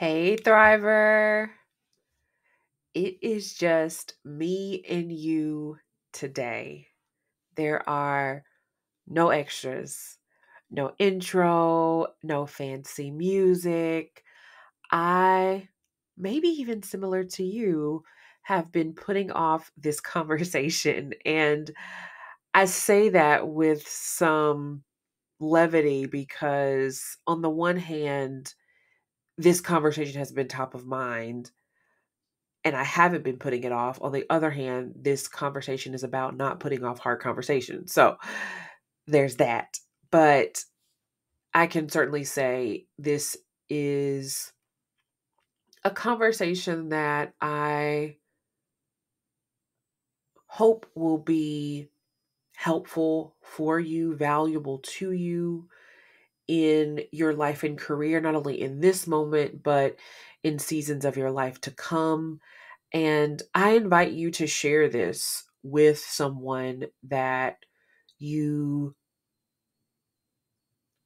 Hey, Thriver. It is just me and you today. There are no extras, no intro, no fancy music. I, maybe even similar to you, have been putting off this conversation. And I say that with some levity because, on the one hand, this conversation has been top of mind and I haven't been putting it off. On the other hand, this conversation is about not putting off hard conversations. So there's that. But I can certainly say this is a conversation that I hope will be helpful for you, valuable to you in your life and career, not only in this moment, but in seasons of your life to come. And I invite you to share this with someone that you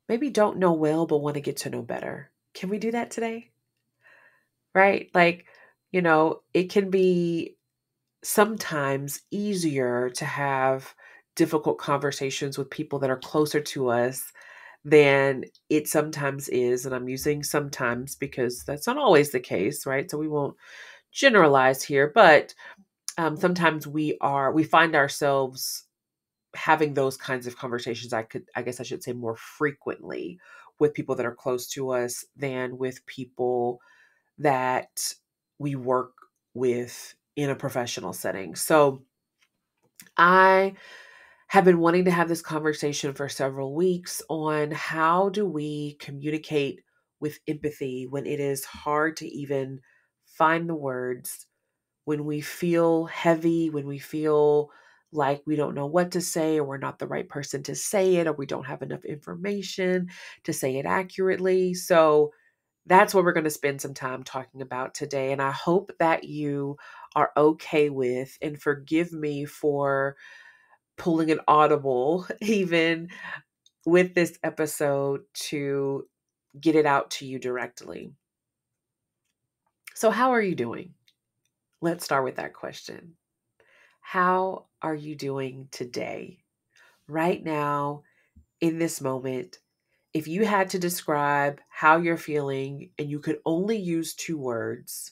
maybe don't know well, but want to get to know better. Can we do that today? Right? It can be sometimes easier to have difficult conversations with people that are closer to us than it sometimes is. And I'm using sometimes because that's not always the case, right? So we won't generalize here, but sometimes we find ourselves having those kinds of conversations. I guess I should say more frequently with people that are close to us than with people that we work with in a professional setting. So I have been wanting to have this conversation for several weeks on how do we communicate with empathy when it is hard to even find the words, when we feel heavy, when we feel like we don't know what to say, or we're not the right person to say it, or we don't have enough information to say it accurately. So that's what we're going to spend some time talking about today. And I hope that you are okay with, and forgive me for pulling an audible, even with this episode, to get it out to you directly. So, how are you doing? Let's start with that question. How are you doing today? Right now, in this moment, if you had to describe how you're feeling and you could only use two words,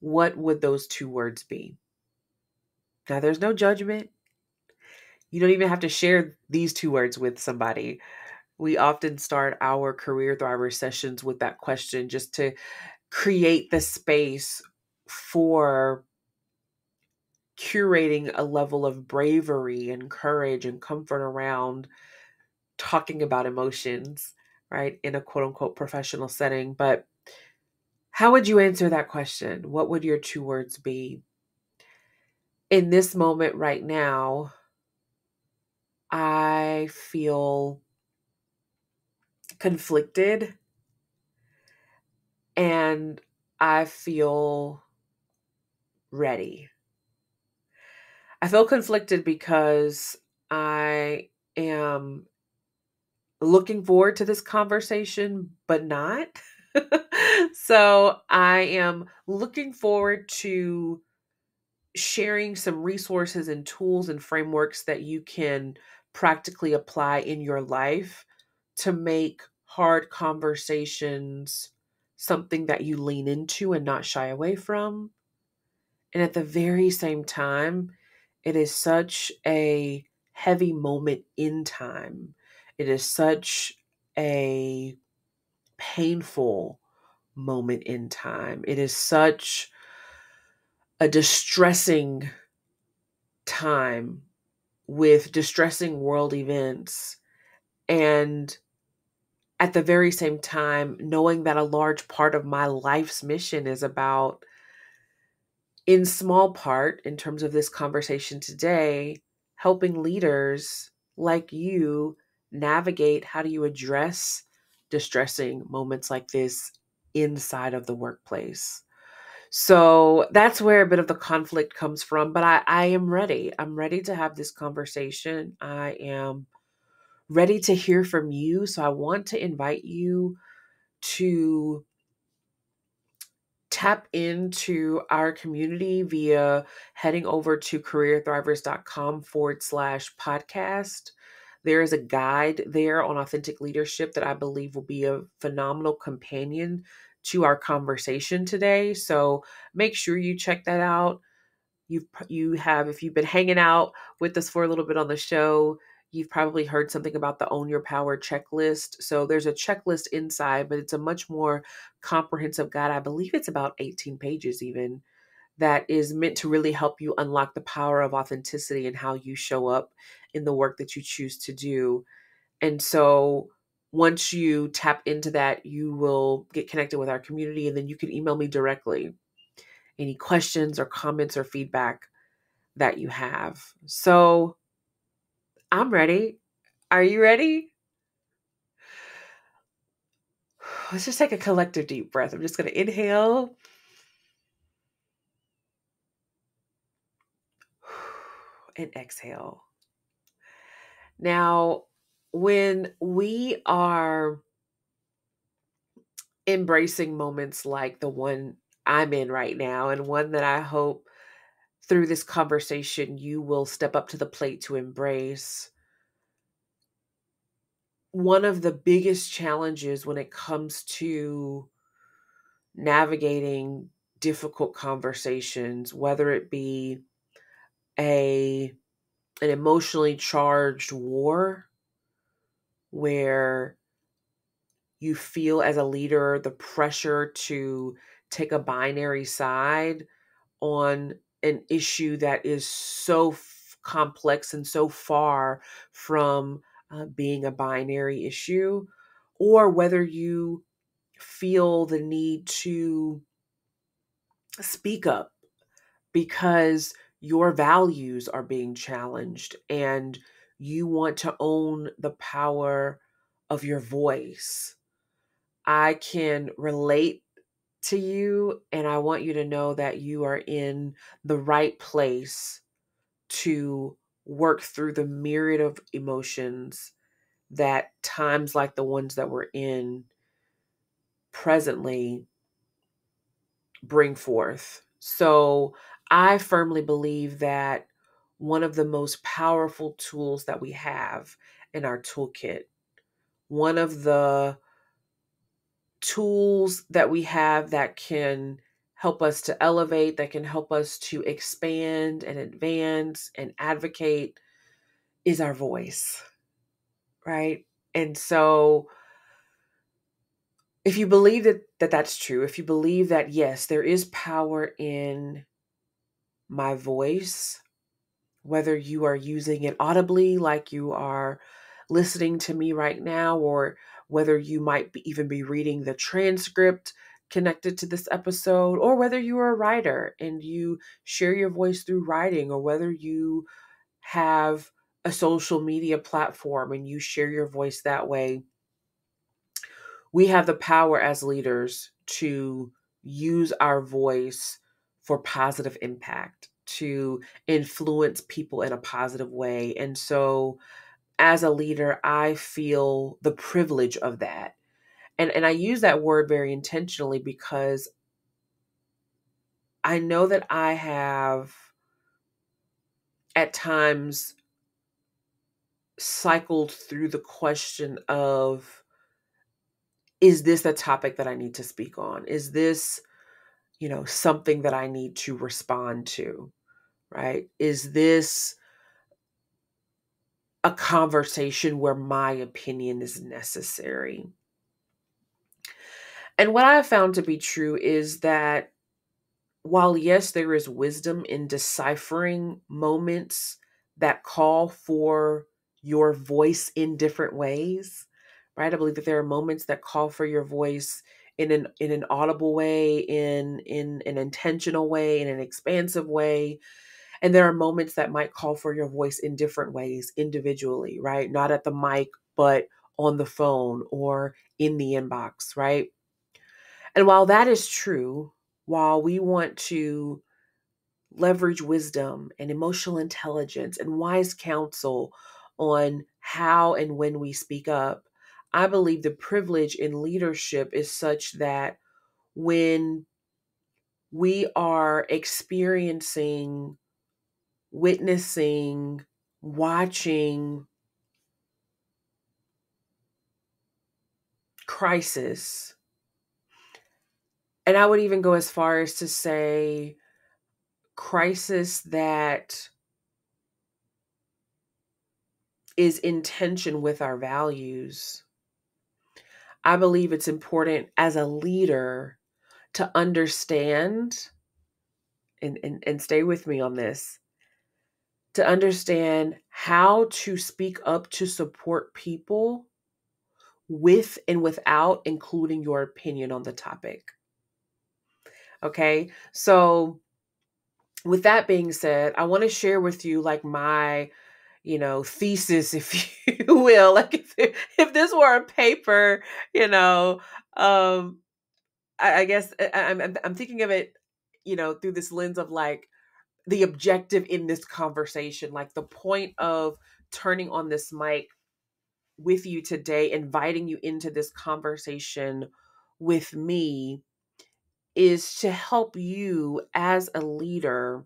what would those two words be? Now, there's no judgment. You don't even have to share these two words with somebody. We often start our Career Thriver sessions with that question just to create the space for curating a level of bravery and courage and comfort around talking about emotions, right, in a quote unquote professional setting. But how would you answer that question? What would your two words be? In this moment right now, I feel conflicted and I feel ready. I feel conflicted because I am looking forward to this conversation, but not. So I am looking forward to sharing some resources and tools and frameworks that you can practically apply in your life to make hard conversations something that you lean into and not shy away from. And at the very same time, it is such a heavy moment in time. It is such a painful moment in time. It is such a distressing time with distressing world events. And at the very same time, knowing that a large part of my life's mission is about, in small part, in terms of this conversation today, helping leaders like you navigate how do you address distressing moments like this inside of the workplace. So that's where a bit of the conflict comes from. But I am ready. I'm ready to have this conversation. I am ready to hear from you. So I want to invite you to tap into our community via heading over to careerthrivers.com/podcast. There is a guide there on authentic leadership that I believe will be a phenomenal companion to our conversation today. So make sure you check that out. If you've been hanging out with us for a little bit on the show, you've probably heard something about the Own Your Power checklist. So there's a checklist inside, but it's a much more comprehensive guide. I believe it's about 18 pages even, that is meant to really help you unlock the power of authenticity and how you show up in the work that you choose to do. And so once you tap into that, you will get connected with our community, and then you can email me directly any questions or comments or feedback that you have. So I'm ready. Are you ready? Let's just take a collective deep breath. I'm just going to inhale and exhale. Now, when we are embracing moments like the one I'm in right now, and one that I hope through this conversation you will step up to the plate to embrace, one of the biggest challenges when it comes to navigating difficult conversations, whether it be a an emotionally charged war where you feel as a leader the pressure to take a binary side on an issue that is so complex and so far from being a binary issue, or whether you feel the need to speak up because your values are being challenged and you want to own the power of your voice. I can relate to you, and I want you to know that you are in the right place to work through the myriad of emotions that times like the ones that we're in presently bring forth. So I firmly believe that one of the most powerful tools that we have in our toolkit, one of the tools that we have that can help us to elevate, that can help us to expand and advance and advocate, is our voice, right? And so if you believe that that's true, if you believe that, yes, there is power in my voice, whether you are using it audibly, like you are listening to me right now, or whether you might even be reading the transcript connected to this episode, or whether you are a writer and you share your voice through writing, or whether you have a social media platform and you share your voice that way, we have the power as leaders to use our voice for positive impact, to influence people in a positive way. And so as a leader, I feel the privilege of that. And I use that word very intentionally because I know that I have at times cycled through the question of, is this a topic that I need to speak on? Is this, something that I need to respond to, right? Is this a conversation where my opinion is necessary? And what I have found to be true is that while, yes, there is wisdom in deciphering moments that call for your voice in different ways, right? I believe that there are moments that call for your voice in an audible way, in an intentional way, in an expansive way. And there are moments that might call for your voice in different ways individually, right? Not at the mic, but on the phone or in the inbox, right? And while that is true, while we want to leverage wisdom and emotional intelligence and wise counsel on how and when we speak up, I believe the privilege in leadership is such that when we are experiencing, witnessing, watching crisis. And I would even go as far as to say crisis that is in tension with our values. I believe it's important as a leader to understand, and stay with me on this, to understand how to speak up to support people with and without including your opinion on the topic. Okay. So with that being said, I want to share with you like my, thesis, if you will, like if this were a paper, you know, um, I guess I'm thinking of it, through this lens of like the objective in this conversation, like the point of turning on this mic with you today, inviting you into this conversation with me, is to help you as a leader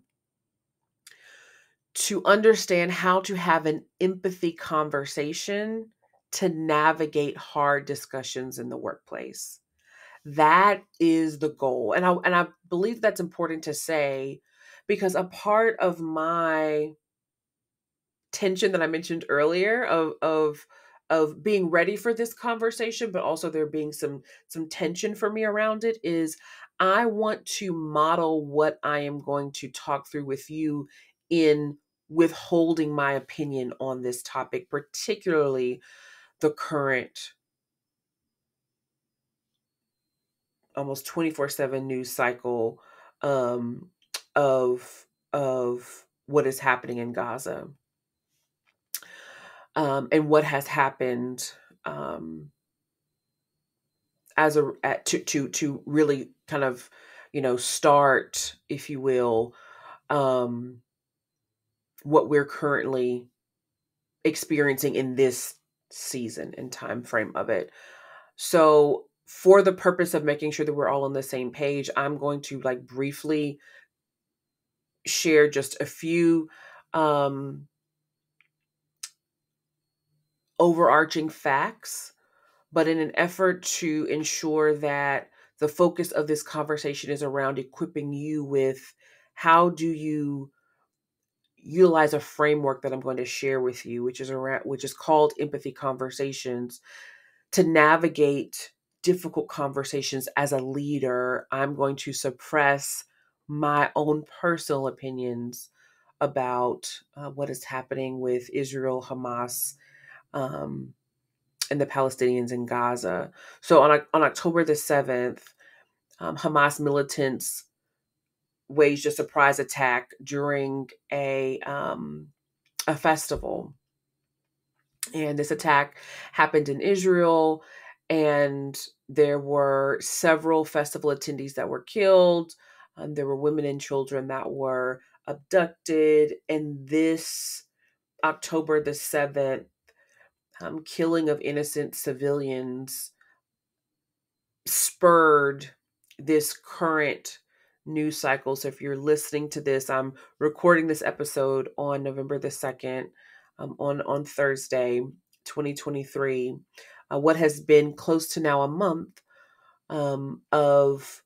to understand how to have an empathy conversation to navigate hard discussions in the workplace. That is the goal. And I believe that's important to say, because a part of my tension that I mentioned earlier of being ready for this conversation, but also there being some tension for me around it, is I want to model what I am going to talk through with you in withholding my opinion on this topic, particularly the current almost 24/7 news cycle um, of what is happening in Gaza, and what has happened, um, to really kind of start, if you will, um, what we're currently experiencing in this season and time frame of it. So for the purpose of making sure that we're all on the same page, I'm going to like briefly share just a few um, overarching facts, but in an effort to ensure that the focus of this conversation is around equipping you with how do you utilize a framework that I'm going to share with you, which is called empathy conversations, to navigate difficult conversations as a leader. I'm going to suppress my own personal opinions about what is happening with Israel, Hamas, um, and the Palestinians in Gaza. So on October the 7th, Hamas militants waged a surprise attack during a festival. And this attack happened in Israel, and there were several festival attendees that were killed. There were women and children that were abducted. And this October the 7th, killing of innocent civilians spurred this current news cycle. So if you're listening to this, I'm recording this episode on November the 2nd, on Thursday, 2023. What has been close to now a month of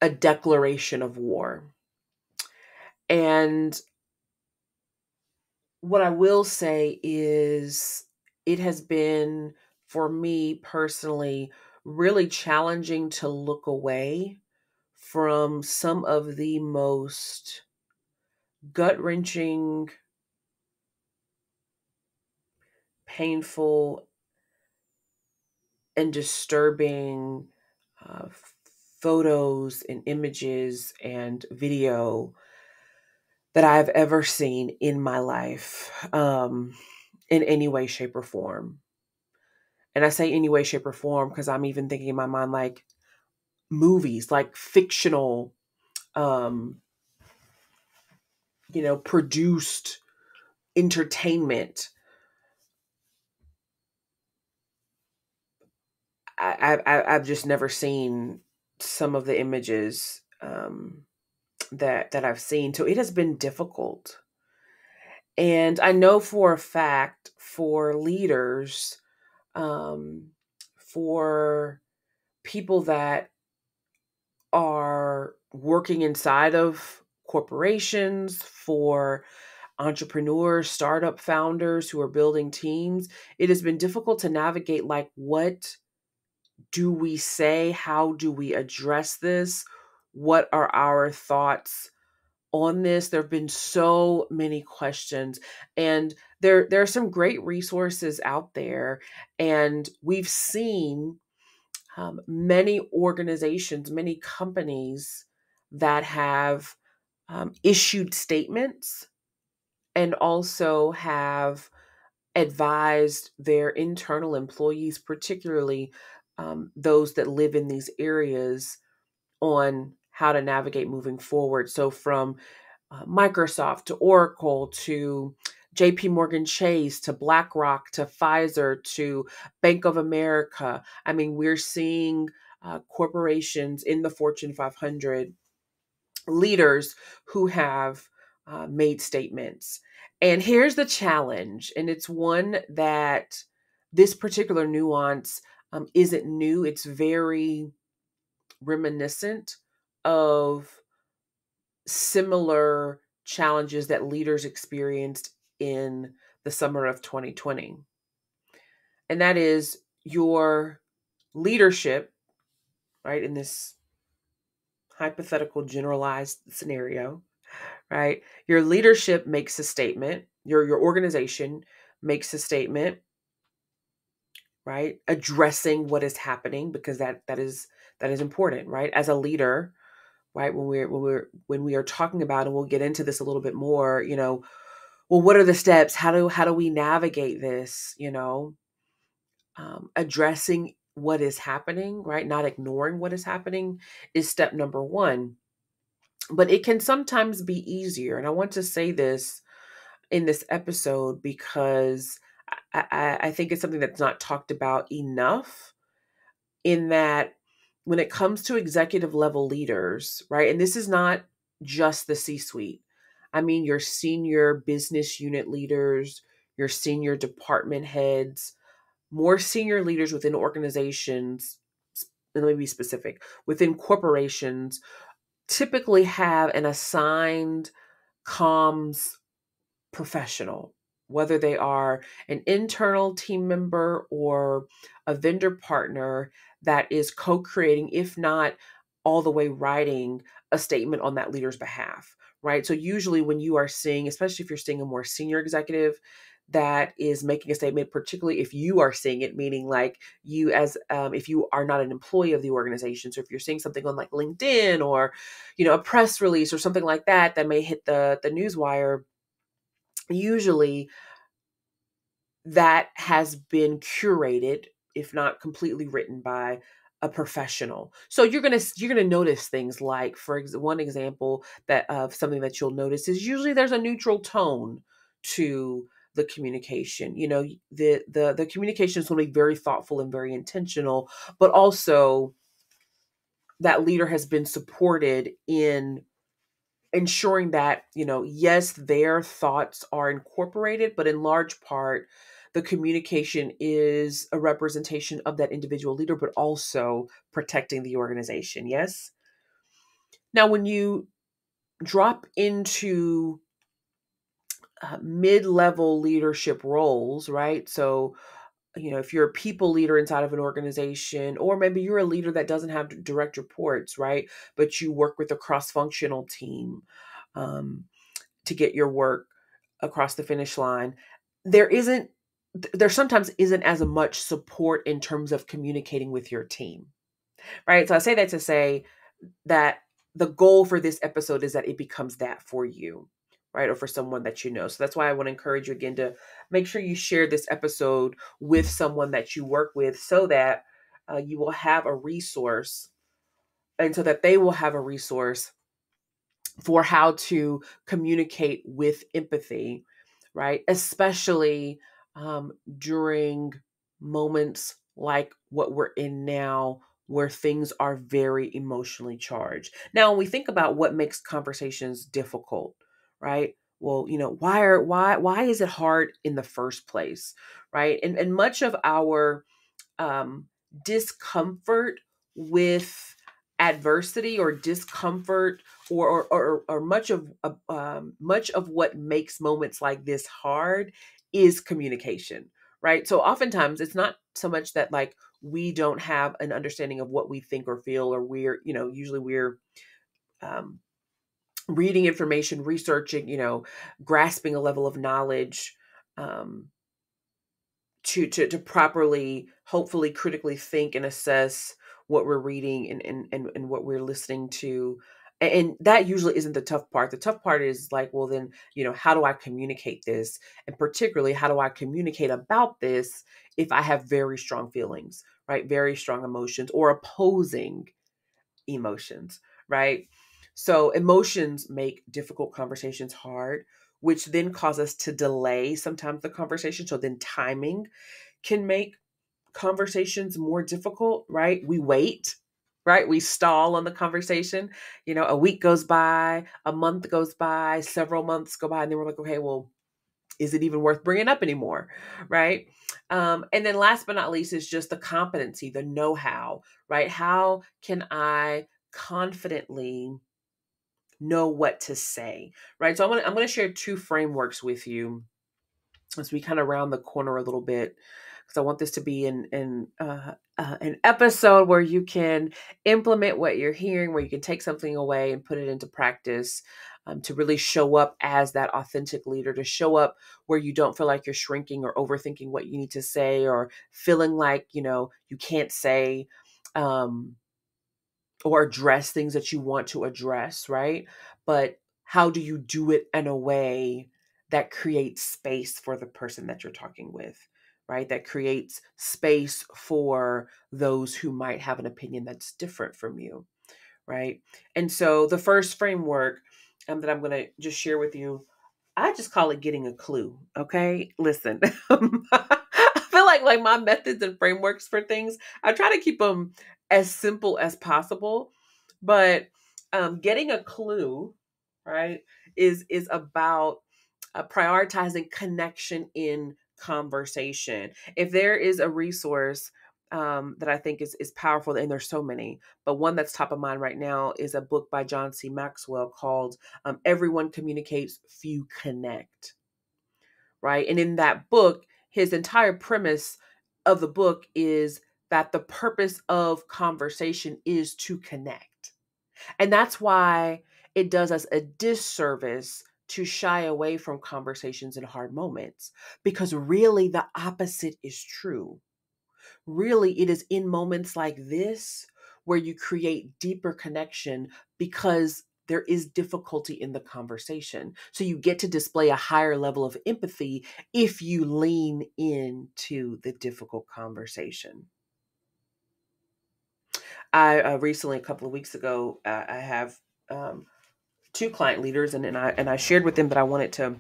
a declaration of war. And what I will say is it has been, for me personally, really challenging to look away from some of the most gut-wrenching, painful, and disturbing uh, photos and images and video that I've ever seen in my life, in any way, shape, or form. And I say any way, shape, or form because I'm even thinking in my mind like movies, like fictional, um, produced entertainment. I've just never seen some of the images that I've seen. So it has been difficult. And I know for a fact for leaders, um, for people that are working inside of corporations, for entrepreneurs, startup founders who are building teams, it has been difficult to navigate, like, what do we say? How do we address this? What are our thoughts on this? There have been so many questions, and there are some great resources out there, and we've seen many organizations, many companies that have issued statements and also have advised their internal employees, particularly those that live in these areas, on how to navigate moving forward. So, from Microsoft to Oracle to JP Morgan Chase to BlackRock to Pfizer to Bank of America. I mean, we're seeing corporations in the Fortune 500, leaders who have made statements. And here's the challenge, and it's one that this particular nuance isn't new. It's very reminiscent of similar challenges that leaders experienced in the summer of 2020. And that is your leadership, right, in this hypothetical generalized scenario, right? Your leadership makes a statement, your organization makes a statement, right? Addressing what is happening, because that is important, right? As a leader, right? When we are talking about, and we'll get into this a little bit more, well, what are the steps? How do we navigate this? Addressing what is happening, right? Not ignoring what is happening is step number one. But it can sometimes be easier. And I want to say this in this episode because I think it's something that's not talked about enough, in that when it comes to executive level leaders, right? And this is not just the C suite. I mean, your senior business unit leaders, your senior department heads, more senior leaders within organizations, and let me be specific, within corporations, typically have an assigned comms professional, whether they are an internal team member or a vendor partner that is co creating, if not all the way writing a statement on that leader's behalf, right? So, usually, when you are seeing, especially if you're seeing a more senior executive that is making a statement, particularly if you are seeing it, meaning like you as if you are not an employee of the organization. So if you're seeing something on like LinkedIn or a press release or something like that may hit the news wire, usually that has been curated, if not completely written by a professional. So you're gonna notice things like, for one example that of something that you'll notice is usually there's a neutral tone to the communication. The communication is going to be very thoughtful and very intentional, but also that leader has been supported in ensuring that, yes, their thoughts are incorporated, but in large part, the communication is a representation of that individual leader, but also protecting the organization. Yes. Now, when you drop into mid-level leadership roles, right? So, if you're a people leader inside of an organization, or maybe you're a leader that doesn't have direct reports, right? But you work with a cross-functional team. To get your work across the finish line, there isn't there sometimes isn't as much support in terms of communicating with your team, right? So I say that to say that the goal for this episode is that it becomes that for you, right? Or for someone that you know. So that's why I want to encourage you again to make sure you share this episode with someone that you work with, so that you will have a resource, and so that they will have a resource for how to communicate with empathy, right? Especially during moments like what we're in now where things are very emotionally charged. Now, when we think about what makes conversations difficult, right? Well, why is it hard in the first place, right? And much of our um, discomfort with adversity or discomfort or much of what makes moments like this hard is communication, right? So oftentimes it's not so much that like we don't have an understanding of what we think or feel, or usually we're um, reading information, researching, grasping a level of knowledge, um, to properly, hopefully critically think and assess what we're reading and what we're listening to. And that usually isn't the tough part. The tough part is like, well, then, how do I communicate this? And particularly, how do I communicate about this if I have very strong feelings, right? Very strong emotions or opposing emotions, right? So emotions make difficult conversations hard, which then cause us to delay sometimes the conversation. So then timing can make conversations more difficult, right? We wait, right? We stall on the conversation. A week goes by, a month goes by, several months go by, and then we're like, okay, well, is it even worth bringing up anymore? Right. And then last but not least is just the competency, the know-how, right? How can I confidently know what to say, right? So I'm going to share two frameworks with you as we kind of round the corner a little bit, because I want this to be an episode where you can implement what you're hearing, where you can take something away and put it into practice, to really show up as that authentic leader, to show up where you don't feel like you're shrinking or overthinking what you need to say, or feeling like, you can't say, um, or address things that you want to address, right? But how do you do it in a way that creates space for the person that you're talking with, right? That creates space for those who might have an opinion that's different from you, right? And so the first framework that I'm going to just share with you, I just call it getting a clue. Okay. Listen, I feel like my methods and frameworks for things, I try to keep them as simple as possible, but getting a clue, right, is about prioritizing connection in conversation. If there is a resource that I think is powerful, and there's so many, but one that's top of mind right now is a book by John C. Maxwell called Everyone Communicates, Few Connect, right? And in that book, his entire premise of the book is that the purpose of conversation is to connect. And that's why it does us a disservice to shy away from conversations in hard moments, because really the opposite is true. Really, it is in moments like this where you create deeper connection, because there is difficulty in the conversation. So you get to display a higher level of empathy if you lean into the difficult conversation. I recently, a couple of weeks ago, I have two client leaders, and I shared with them that I wanted to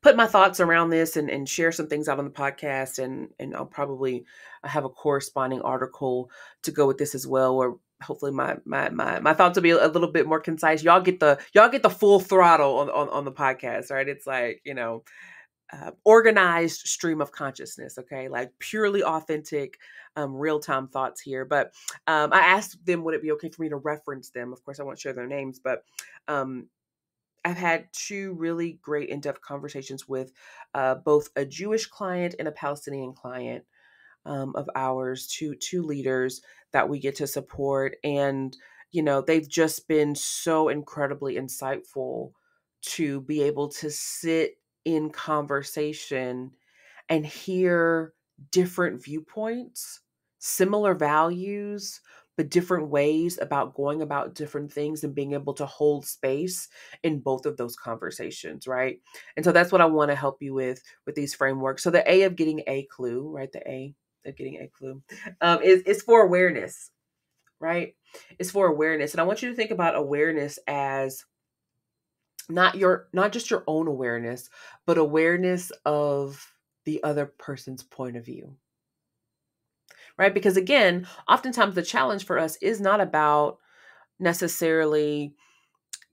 put my thoughts around this and share some things out on the podcast, and I'll probably have a corresponding article to go with this as well, where hopefully my thoughts will be a little bit more concise. Y'all get the full throttle on the podcast, right? It's like, organized stream of consciousness, okay? Like purely authentic, real-time thoughts here. But I asked them, would it be okay for me to reference them? Of course, I won't share their names, but um, I've had two really great in-depth conversations with both a Jewish client and a Palestinian client of ours, two leaders that we get to support. And, they've just been so incredibly insightful to be able to sit in conversation and hear different viewpoints, similar values, but different ways about going about different things, and being able to hold space in both of those conversations, right? And so that's what I want to help you with these frameworks. So the A of getting a clue, right? The A of getting a clue is for awareness, right? It's for awareness. And I want you to think about awareness as not just your own awareness, but awareness of the other person's point of view, right? Because again, oftentimes the challenge for us is not about necessarily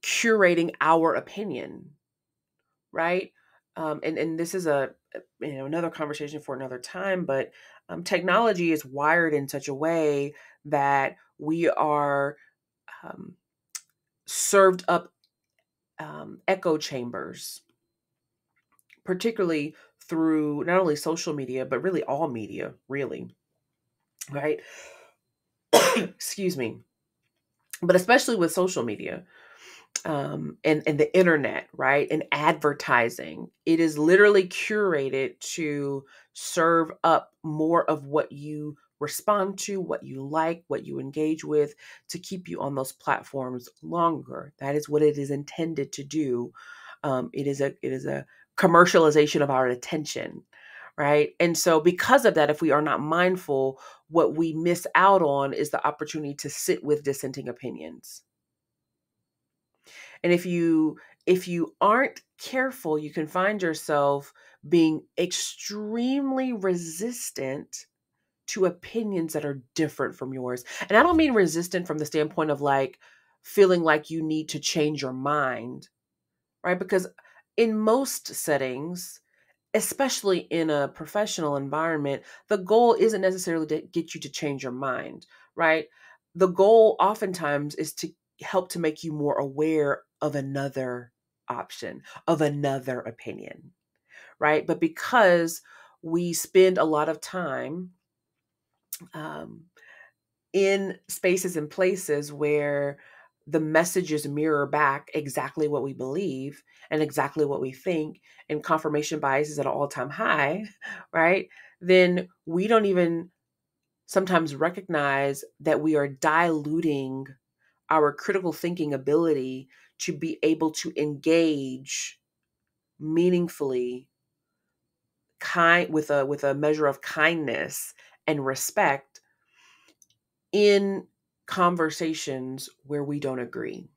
curating our opinion, right? And this is another conversation for another time, but technology is wired in such a way that we are um, served up echo chambers, particularly through not only social media, but really all media, really, right? Excuse me. But especially with social media, and the internet, right? And advertising. It is literally curated to serve up more of what you respond to, what you like, what you engage with, to keep you on those platforms longer. That is what it is intended to do. It is a commercialization of our attention, right? And so because of that, if we are not mindful, what we miss out on is the opportunity to sit with dissenting opinions. And if you aren't careful, you can find yourself being extremely resistant to opinions that are different from yours. And I don't mean resistant from the standpoint of like feeling like you need to change your mind, right? Because in most settings, especially in a professional environment, the goal isn't necessarily to get you to change your mind, right? The goal oftentimes is to help to make you more aware of another option, of another opinion, right? But because we spend a lot of time um, in spaces and places where the messages mirror back exactly what we believe and exactly what we think, and confirmation bias is at an all-time high, right? Then we don't even sometimes recognize that we are diluting our critical thinking ability to be able to engage meaningfully, with a measure of kindness and respect in conversations where we don't agree,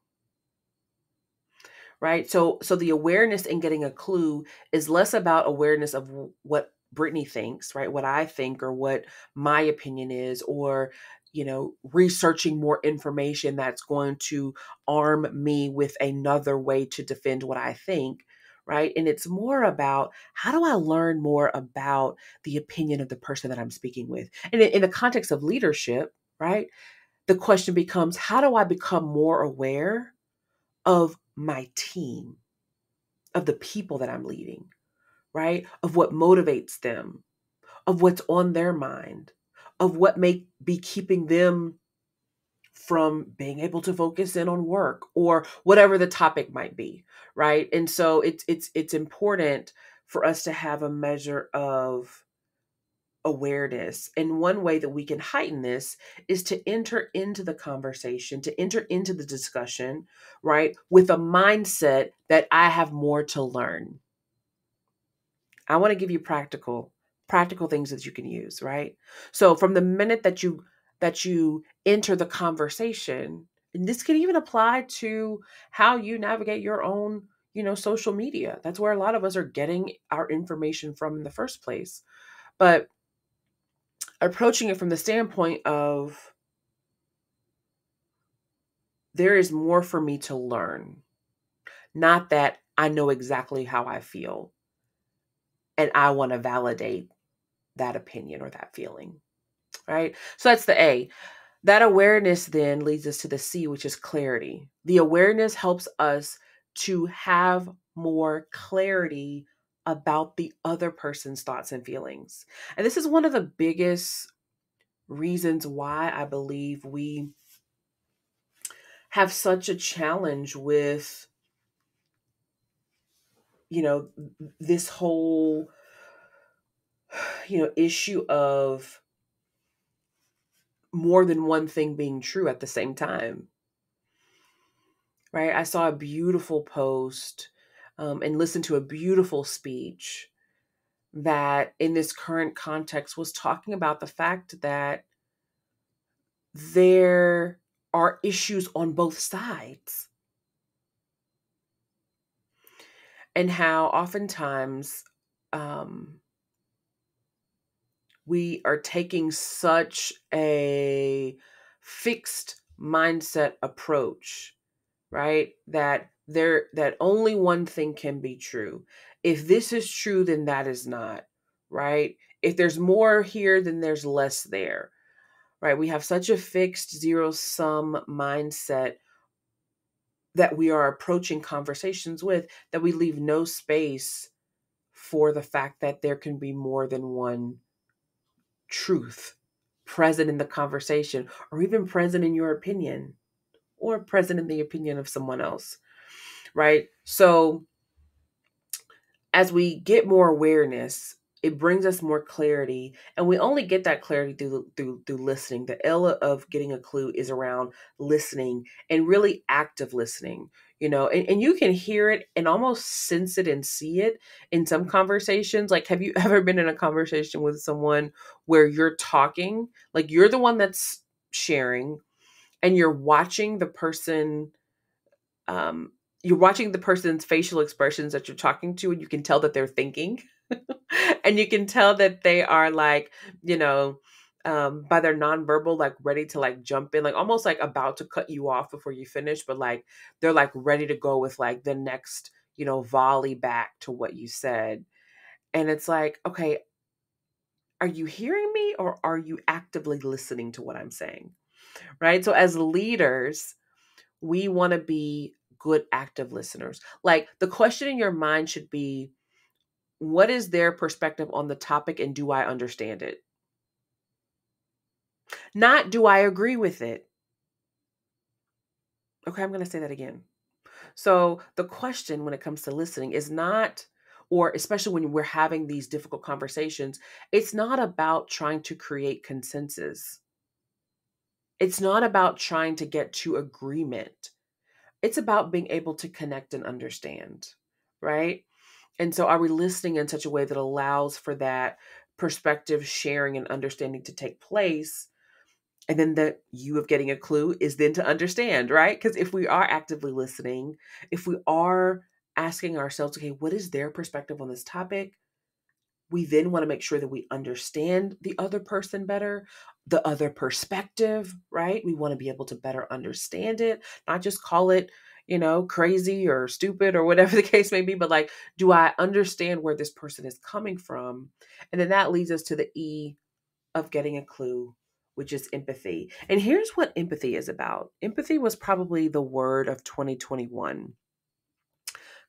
right? So the awareness in getting a clue is less about awareness of what Brittany thinks, right? What I think, or what my opinion is, or researching more information that's going to arm me with another way to defend what I think, right? And it's more about, how do I learn more about the opinion of the person that I'm speaking with? And in the context of leadership, right? The question becomes, how do I become more aware of my team, of the people that I'm leading, right? Of what motivates them, of what's on their mind, of what may be keeping them from being able to focus in on work, or whatever the topic might be, right? And so it's important for us to have a measure of awareness. And one way that we can heighten this is to enter into the conversation, to enter into the discussion, right, with a mindset that I have more to learn. I want to give you practical things that you can use, right? So from the minute that you enter the conversation, and this can even apply to how you navigate your own, social media. That's where a lot of us are getting our information from in the first place. But approaching it from the standpoint of, there is more for me to learn, not that I know exactly how I feel and I want to validate that opinion or that feeling, right? So that's the A. That awareness then leads us to the C, which is clarity. The awareness helps us to have more clarity about the other person's thoughts and feelings. And this is one of the biggest reasons why I believe we have such a challenge with, you know, this whole, issue of more than one thing being true at the same time, right? I saw a beautiful post, and listened to a beautiful speech that in this current context was talking about the fact that there are issues on both sides, and how oftentimes, um, We are taking such a fixed mindset approach, right? That only one thing can be true. If this is true, then that is not, right? If there's more here, then there's less there, right? We have such a fixed zero sum mindset that we are approaching conversations with that we leave no space for the fact that there can be more than one truth present in the conversation, or even present in your opinion, or present in the opinion of someone else, right? So as we get more awareness, it brings us more clarity, and we only get that clarity through listening. The L of getting a clue is around listening, and really active listening. And you can hear it and almost sense it and see it in some conversations. Like, have you ever been in a conversation with someone where you're talking, like you're the one that's sharing, and um, you're watching the person's facial expressions that you're talking to, and you can tell that they're thinking, and you can tell that they are like, you know, by their nonverbal, like ready to like jump in, like almost like about to cut you off before you finish, but like they're like ready to go with like the next, volley back to what you said. And it's like, okay, are you hearing me, or are you actively listening to what I'm saying? Right. So as leaders, we want to be good active listeners. Like, the question in your mind should be, what is their perspective on the topic, and do I understand it? Not, do I agree with it? Okay, I'm going to say that again. So the question when it comes to listening is not, or especially when we're having these difficult conversations, it's not about trying to create consensus. It's not about trying to get to agreement. It's about being able to connect and understand, right? And so, are we listening in such a way that allows for that perspective sharing and understanding to take place? And then the you of getting a clue is then to understand, right? Because if we are actively listening, if we are asking ourselves, okay, what is their perspective on this topic? We then want to make sure that we understand the other person better, the other perspective, right? We want to be able to better understand it, not just call it, crazy or stupid or whatever the case may be, but like, do I understand where this person is coming from? And then that leads us to the E of getting a clue, which is empathy. And here's what empathy is about. Empathy was probably the word of 2021,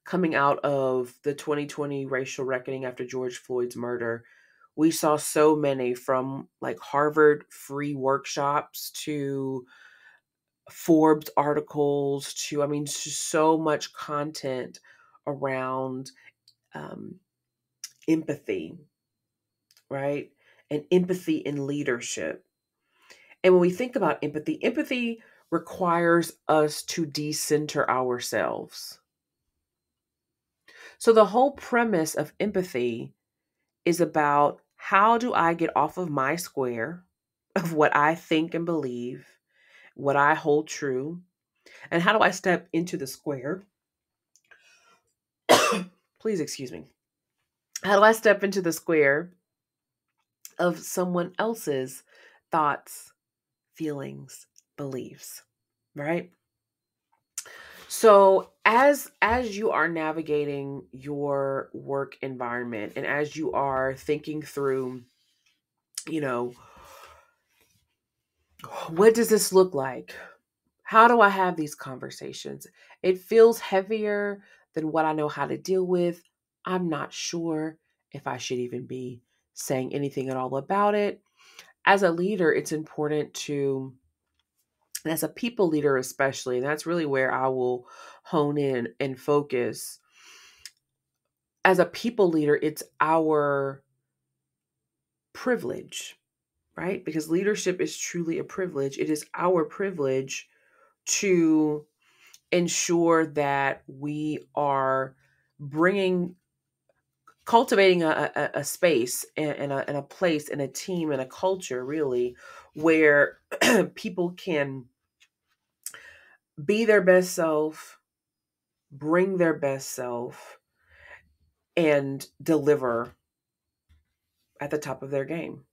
coming out of the 2020 racial reckoning after George Floyd's murder. We saw so many, from like Harvard free workshops to Forbes articles to, I mean, so much content around um, empathy, right? And empathy in leadership. And when we think about empathy, empathy requires us to decenter ourselves. So the whole premise of empathy is about, how do I get off of my square of what I think and believe, what I hold true, and how do I step into the square? Please excuse me. How do I step into the square of someone else's thoughts, feelings, beliefs, right? So as you are navigating your work environment, and as you are thinking through, you know, what does this look like? How do I have these conversations? It feels heavier than what I know how to deal with. I'm not sure if I should even be saying anything at all about it. As a leader, it's important to, and as a people leader especially, and that's really where I will hone in and focus. As a people leader, it's our privilege, right? Because leadership is truly a privilege. It is our privilege to ensure that we are bringing, cultivating a space and a place and a team and a culture, really, where people can be their best self, bring their best self, and deliver at the top of their game.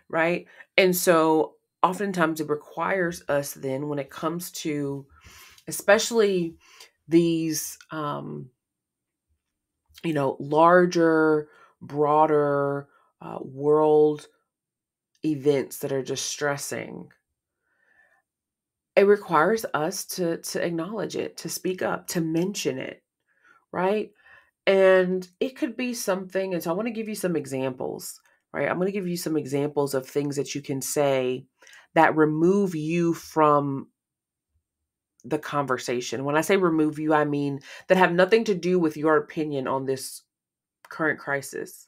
right? And so oftentimes it requires us then when it comes to especially these larger, broader world events that are distressing, it requires us to acknowledge it, to speak up, to mention it, right? And it could be something, and so I want to give you some examples, right? I'm going to give you some examples of things that you can say that remove you from the conversation. When I say remove you, I mean that have nothing to do with your opinion on this current crisis,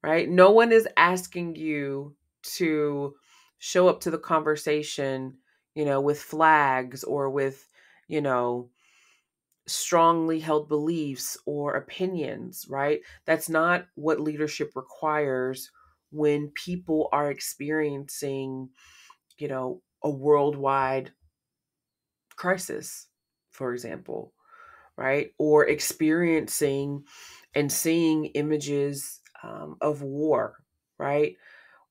right? No one is asking you to show up to the conversation, with flags or with, you know, strongly held beliefs or opinions, right? That's not what leadership requires when people are experiencing, a worldwide crisis, for example, right? Or experiencing and seeing images of war, right?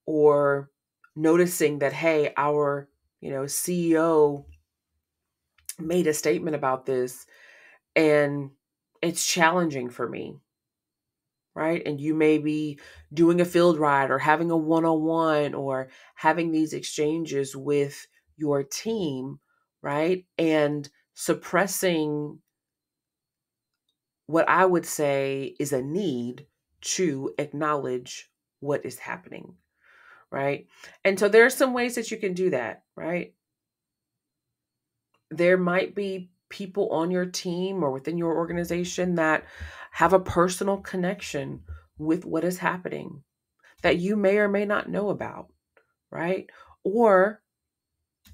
Or noticing that, hey, our, CEO made a statement about this and it's challenging for me, right? And you may be doing a field ride or having a one-on-one or having these exchanges with your team, right? And suppressing what I would say is a need to acknowledge what is happening, right? And so there are some ways that you can do that, right? There might be people on your team or within your organization that have a personal connection with what is happening that you may or may not know about, right? Or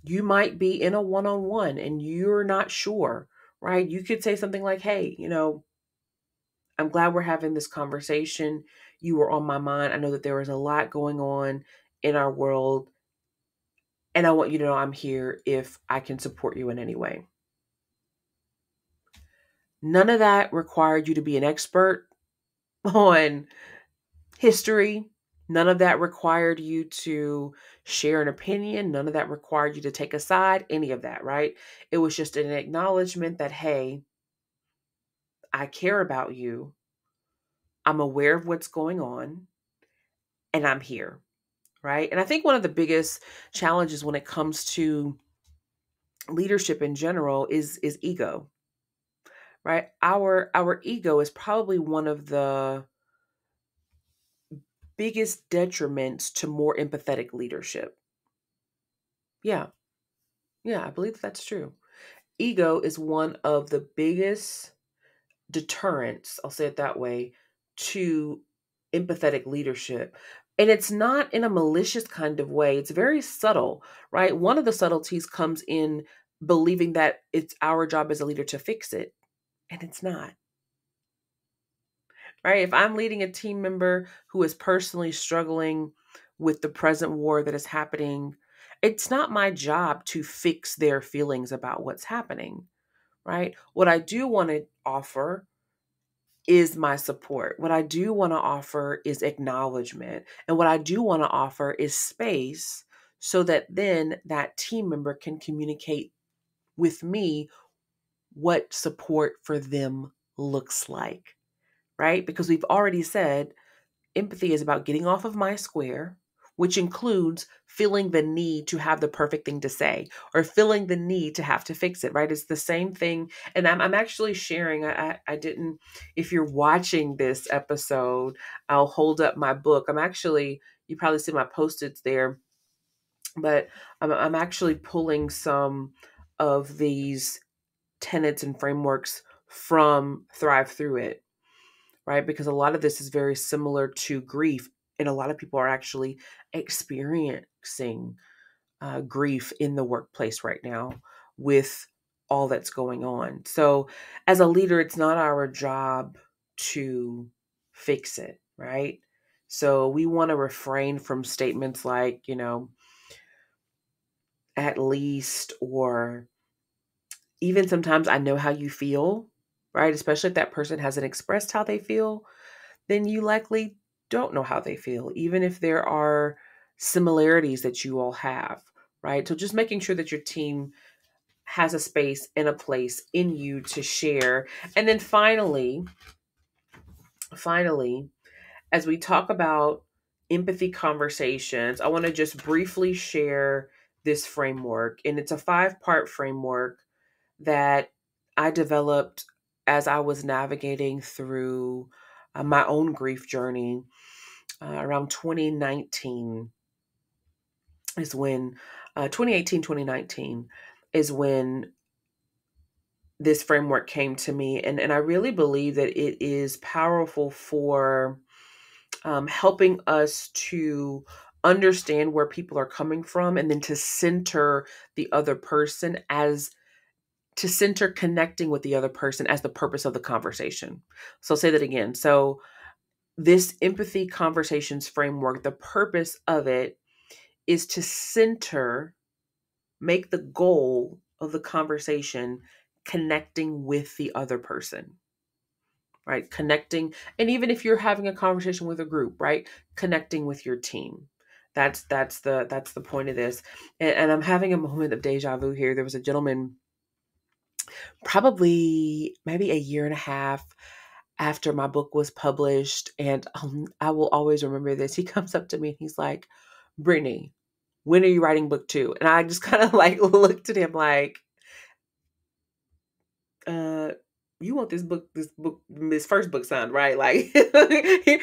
you might be in a one-on-one and you're not sure, right? You could say something like, hey, I'm glad we're having this conversation. You were on my mind. I know that there is a lot going on in our world, and I want you to know I'm here if I can support you in any way. None of that required you to be an expert on history. None of that required you to share an opinion. None of that required you to take a side, any of that, right? It was just an acknowledgement that, hey, I care about you. I'm aware of what's going on and I'm here, right? And I think one of the biggest challenges when it comes to leadership in general is ego, right? Our ego is probably one of the biggest detriments to more empathetic leadership. Yeah. Yeah, I believe that's true. Ego is one of the biggest deterrents, I'll say it that way, to empathetic leadership. And it's not in a malicious kind of way. It's very subtle, right? One of the subtleties comes in believing that it's our job as a leader to fix it, and it's not. Right? If I'm leading a team member who is personally struggling with the present war that is happening, it's not my job to fix their feelings about what's happening, right? What I do want to offer is my support. What I do want to offer is acknowledgement. And what I do want to offer is space so that then that team member can communicate with me what support for them looks like, right? Because we've already said empathy is about getting off of my square, which includes feeling the need to have the perfect thing to say or feeling the need to have to fix it, right? It's the same thing. And I'm actually sharing, I didn't, if you're watching this episode, I'll hold up my book. You probably see my post-its there, but I'm actually pulling some of these tenets and frameworks from Thrive Through It, right? Because a lot of this is very similar to grief. And a lot of people are actually experiencing grief in the workplace right now with all that's going on. So, as a leader, it's not our job to fix it, right? So, we want to refrain from statements like, at least, or even sometimes I know how you feel, right? Especially if that person hasn't expressed how they feel, then you likely don't know how they feel, even if there are, similarities that you all have, right? So just making sure that your team has a space and a place in you to share. And then finally, as we talk about empathy conversations, I want to just briefly share this framework. And it's a 5-part framework that I developed as I was navigating through my own grief journey around 2019 is when 2018 2019 is when this framework came to me, and I really believe that it is powerful for helping us to understand where people are coming from, and then to center the other person as to center connecting with the other person as the purpose of the conversation. So I'll say that again. So this empathy conversations framework, the purpose of it is to center, make the goal of the conversation connecting with the other person, right? Connecting. And even if you're having a conversation with a group, right? Connecting with your team. That's the point of this. And I'm having a moment of deja vu here. There was a gentleman probably maybe a year and a half after my book was published, and I will always remember this. He comes up to me and he's like, "Brittany, when are you writing book 2?" And I just kind of like looked at him like, uh, you want this first book signed, right? Like,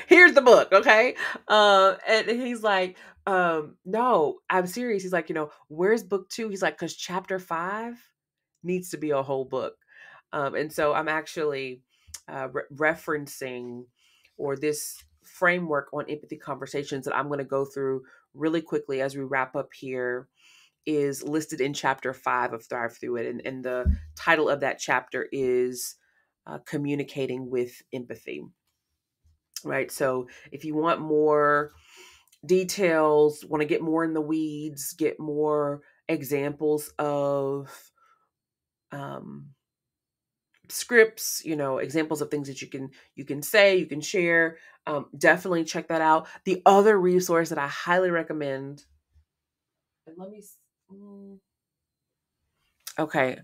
here's the book, okay? And he's like, no, I'm serious. He's like, where's book 2? He's like, because chapter 5 needs to be a whole book. And so I'm actually referencing, or this framework on empathy conversations that I'm going to go through really quickly as we wrap up here is listed in chapter 5 of Thrive Through It. And the title of that chapter is Communicating with Empathy, right? So if you want more details, want to get more in the weeds, get more examples of um, scripts, examples of things that you can say, you can share, definitely check that out. The other resource that I highly recommend, and okay,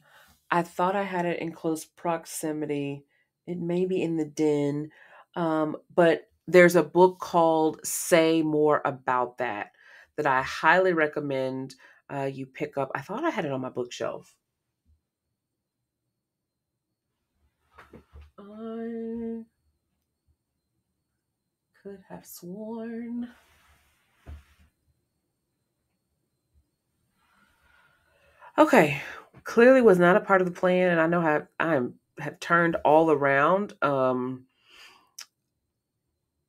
I thought I had it in close proximity. It may be in the den. But there's a book called Say More About that I highly recommend you pick up. I thought I had it on my bookshelf. I could have sworn. Okay. Clearly was not a part of the plan, and I know how have turned all around on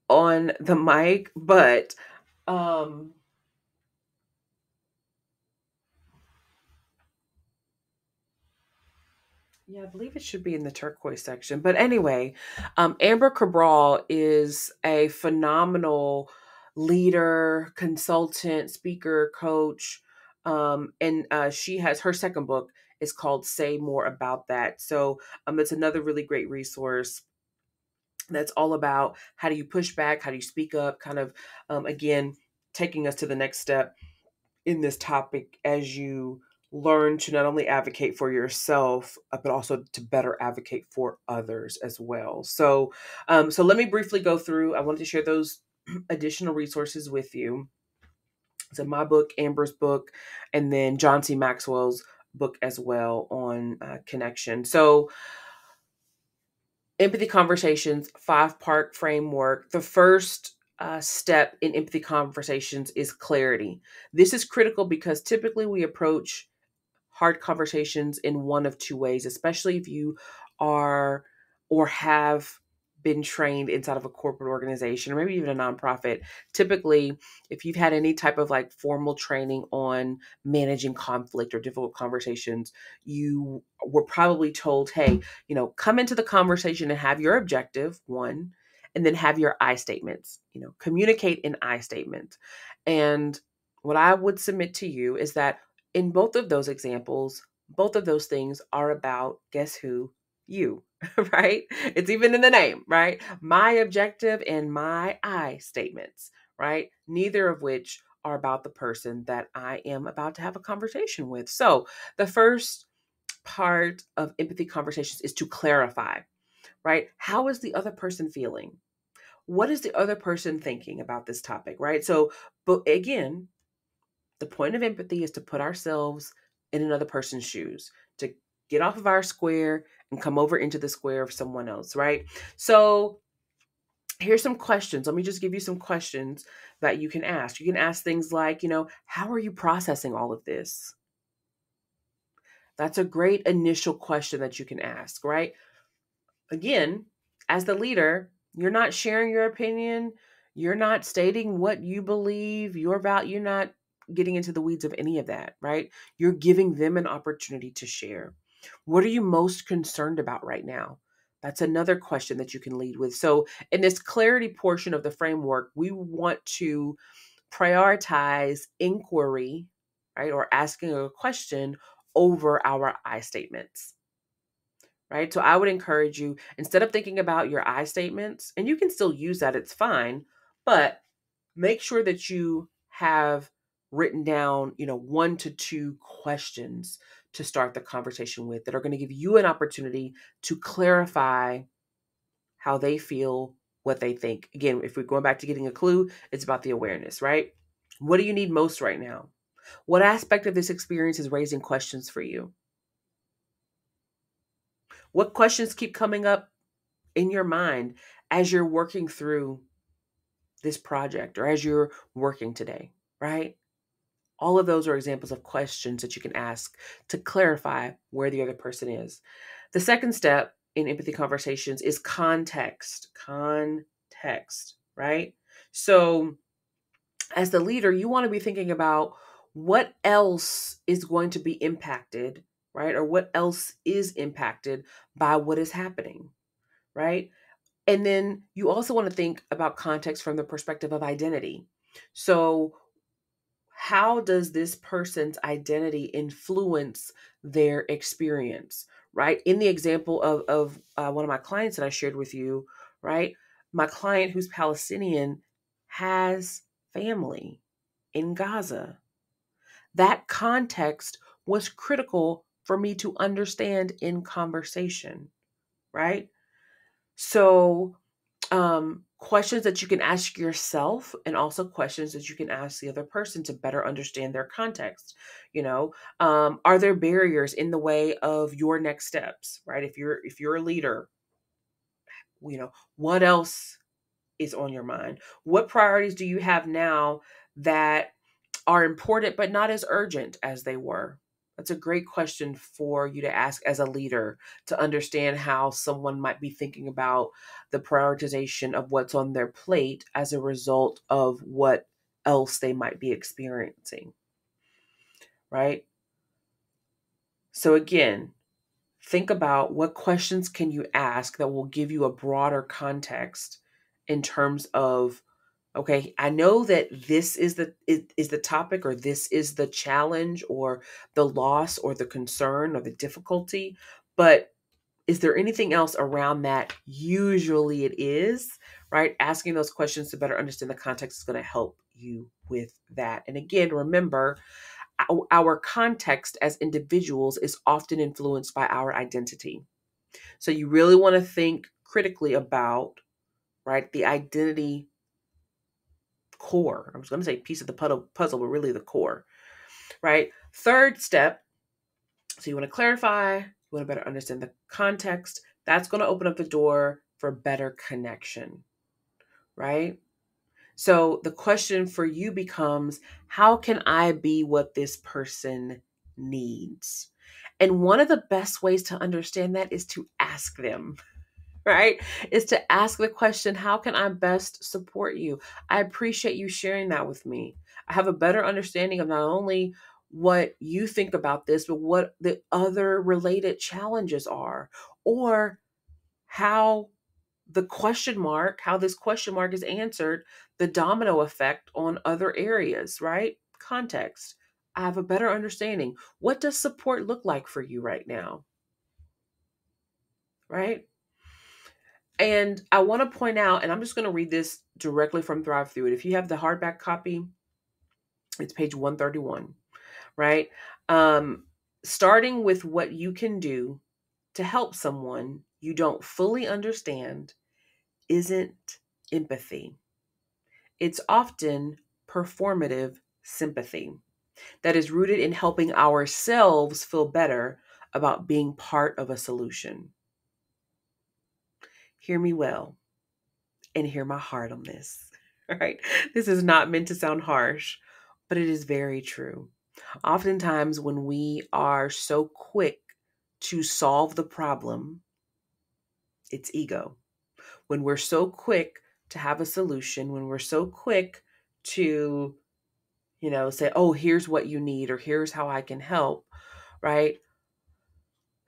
the mic, but um yeah, I believe it should be in the turquoise section. But anyway, Amber Cabral is a phenomenal leader, consultant, speaker, coach. And she has her second book is called Say More About That. So it's another really great resource that's all about how do you push back, how do you speak up, kind of, again, taking us to the next step in this topic as you learn to not only advocate for yourself, but also to better advocate for others as well. So let me briefly go through. I wanted to share those additional resources with you. So my book, Amber's book, and then John C. Maxwell's book as well on connection. So empathy conversations, 5-part framework. The first step in empathy conversations is clarity. This is critical because typically we approach hard conversations in one of two ways, especially if you are or have been trained inside of a corporate organization or maybe even a nonprofit. Typically, if you've had any type of like formal training on managing conflict or difficult conversations, you were probably told, hey, come into the conversation and have your objective, one, and then have your I statements, communicate in I statements. And what I would submit to you is that in both of those examples, both of those things are about, guess who? You, right? It's even in the name, right? My objective and my I statements, right? Neither of which are about the person that I am about to have a conversation with. So, the first part of empathy conversations is to clarify, right? How is the other person feeling? What is the other person thinking about this topic, right? So, but again, the point of empathy is to put ourselves in another person's shoes, to get off of our square and come over into the square of someone else, right? So, here's some questions. Let me just give you some questions that you can ask. You can ask things like, how are you processing all of this? That's a great initial question that you can ask, right? Again, as the leader, you're not sharing your opinion. You're not stating what you believe, your value. You're not getting into the weeds of any of that, right? You're giving them an opportunity to share. What are you most concerned about right now? That's another question that you can lead with. So, in this clarity portion of the framework, we want to prioritize inquiry, right, or asking a question over our I statements, right? So I would encourage you, instead of thinking about your I statements, and you can still use that, it's fine, but make sure that you have written down, 1 to 2 questions to start the conversation with that are going to give you an opportunity to clarify how they feel, what they think. Again, if we're going back to getting a clue, it's about the awareness, right? What do you need most right now? What aspect of this experience is raising questions for you? What questions keep coming up in your mind as you're working through this project or as you're working today, right? All of those are examples of questions that you can ask to clarify where the other person is. The second step in empathy conversations is context. Context, right? So, as the leader, you want to be thinking about what else is going to be impacted, right? Or what else is impacted by what is happening, right? And then you also want to think about context from the perspective of identity. So, how does this person's identity influence their experience, right? In the example of one of my clients that I shared with you, right? My client who's Palestinian has family in Gaza. That context was critical for me to understand in conversation, right? So, questions that you can ask yourself and also questions that you can ask the other person to better understand their context. Are there barriers in the way of your next steps, right? If you're a leader, what else is on your mind? What priorities do you have now that are important but not as urgent as they were? That's a great question for you to ask as a leader to understand how someone might be thinking about the prioritization of what's on their plate as a result of what else they might be experiencing, right? So again, think about what questions can you ask that will give you a broader context in terms of, okay, I know that this is the topic, or this is the challenge or the loss or the concern or the difficulty, but is there anything else around that? Usually it is, right? Asking those questions to better understand the context is going to help you with that. And again, remember, our context as individuals is often influenced by our identity. So you really want to think critically about, right, the identity core. I was going to say piece of the puzzle, but really the core, right? Third step. So you want to clarify, you want to better understand the context. That's going to open up the door for better connection, right? So the question for you becomes, how can I be what this person needs? And one of the best ways to understand that is to ask them, right? Is to ask the question, how can I best support you? I appreciate you sharing that with me. I have a better understanding of not only what you think about this, but what the other related challenges are, or how how this question mark is answered, the domino effect on other areas, right? Context. I have a better understanding. What does support look like for you right now? Right? And I want to point out, and I'm just going to read this directly from Thrive Through It. If you have the hardback copy, It's page 131, right? Um, Starting with what you can do to help someone you don't fully understand isn't empathy. It's often performative sympathy that is rooted in helping ourselves feel better about being part of a solution. Hear me well and hear my heart on this, right? This is not meant to sound harsh, but it is very true. Oftentimes, when we are so quick to solve the problem, it's ego. When we're so quick to have a solution, when we're so quick to, say, oh, here's what you need, or here's how I can help, right?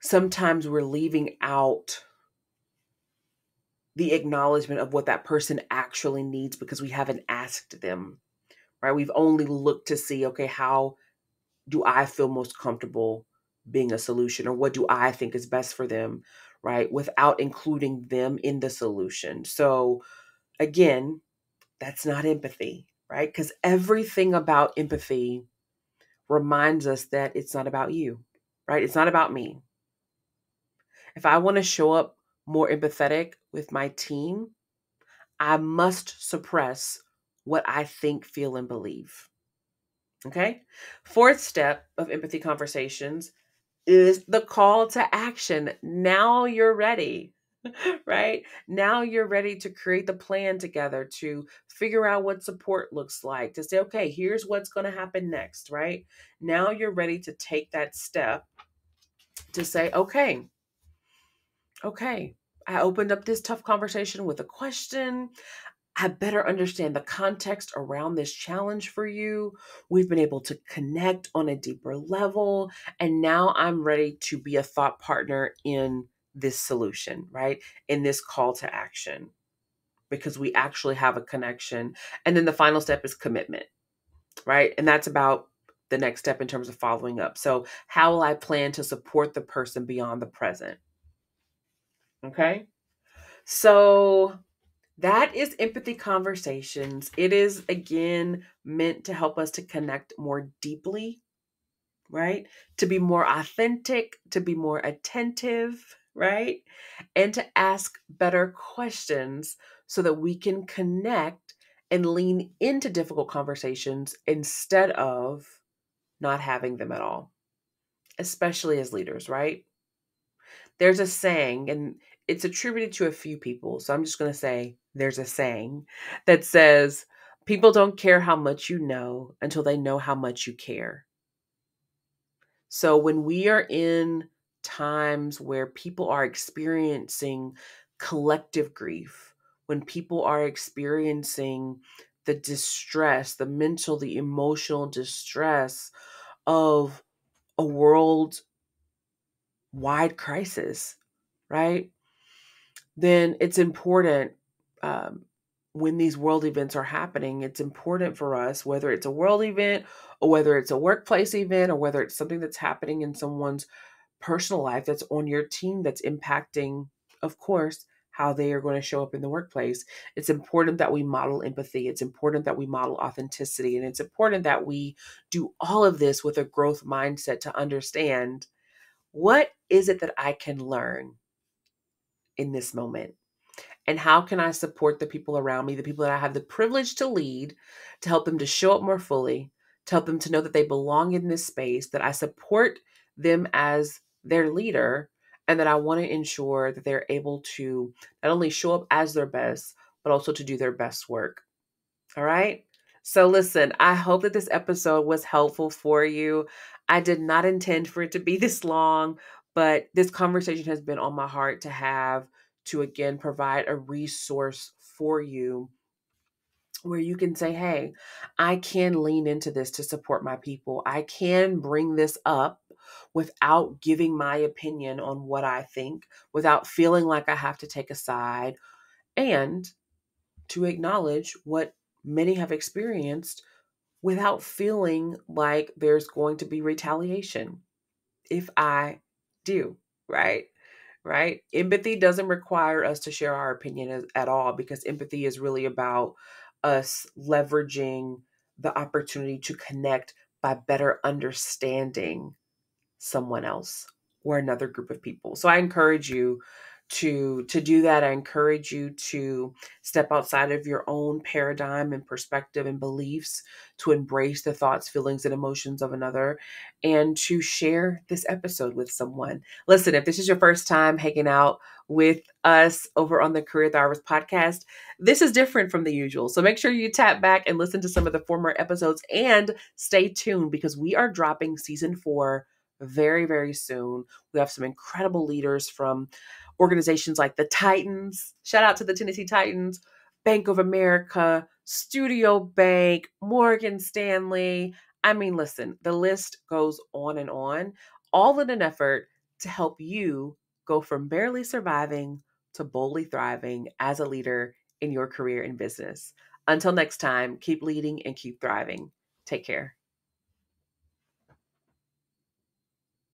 Sometimes we're leaving out the acknowledgement of what that person actually needs because we haven't asked them, right? We've only looked to see, okay, how do I feel most comfortable being a solution, or what do I think is best for them, right? Without including them in the solution. So again, that's not empathy, right? Because everything about empathy reminds us that it's not about you, right? It's not about me. If I want to show up more empathetic with my team, I must suppress what I think, feel, and believe. Okay. Fourth step of empathy conversations is the call to action. Now you're ready, right? Now you're ready to create the plan together, to figure out what support looks like, to say, okay, here's what's going to happen next, right? Now you're ready to take that step to say, okay, I opened up this tough conversation with a question. I better understand the context around this challenge for you. We've been able to connect on a deeper level. And now I'm ready to be a thought partner in this solution, right? In this call to action, because we actually have a connection. And then the final step is commitment, right? And that's about the next step in terms of following up. So, how will I plan to support the person beyond the present? Okay. So, that is Empathy Conversations. It is, again, meant to help us to connect more deeply, right? To be more authentic, to be more attentive, right? And to ask better questions so that we can connect and lean into difficult conversations instead of not having them at all, especially as leaders, right? There's a saying, and it's attributed to a few people. So I'm just going to say there's a saying that says, people don't care how much you know until they know how much you care. So when we are in times where people are experiencing collective grief, when people are experiencing the distress, the mental, the emotional distress of a world wide crisis, right? Then it's important, um, when these world events are happening, it's important for us, whether it's a world event or whether it's a workplace event or whether it's something that's happening in someone's personal life that's on your team that's impacting, of course, how they are going to show up in the workplace. It's important that we model empathy. It's important that we model authenticity. And it's important that we do all of this with a growth mindset to understand, what is it that I can learn in this moment? And how can I support the people around me, the people that I have the privilege to lead, to help them to show up more fully, to help them to know that they belong in this space, that I support them as their leader, and that I want to ensure that they're able to not only show up as their best, but also to do their best work. All right. So listen, I hope that this episode was helpful for you. I did not intend for it to be this long, but this conversation has been on my heart to have, to again provide a resource for you where you can say, hey, I can lean into this to support my people. I can bring this up without giving my opinion on what I think, without feeling like I have to take a side, and to acknowledge what many have experienced without feeling like there's going to be retaliation if I do, right? Right? Empathy doesn't require us to share our opinion at all, because empathy is really about us leveraging the opportunity to connect by better understanding someone else or another group of people. So I encourage you to do that. I encourage you to step outside of your own paradigm and perspective and beliefs, to embrace the thoughts, feelings, and emotions of another, and to share this episode with someone. Listen, if this is your first time hanging out with us over on the Career Thrivers podcast, this is different from the usual. So make sure you tap back and listen to some of the former episodes and stay tuned, because we are dropping season 4 very, very soon. We have some incredible leaders from organizations like the Titans. Shout out to the Tennessee Titans, Bank of America, Studio Bank, Morgan Stanley. I mean, listen, the list goes on and on, all in an effort to help you go from barely surviving to boldly thriving as a leader in your career and business. Until next time, keep leading and keep thriving. Take care.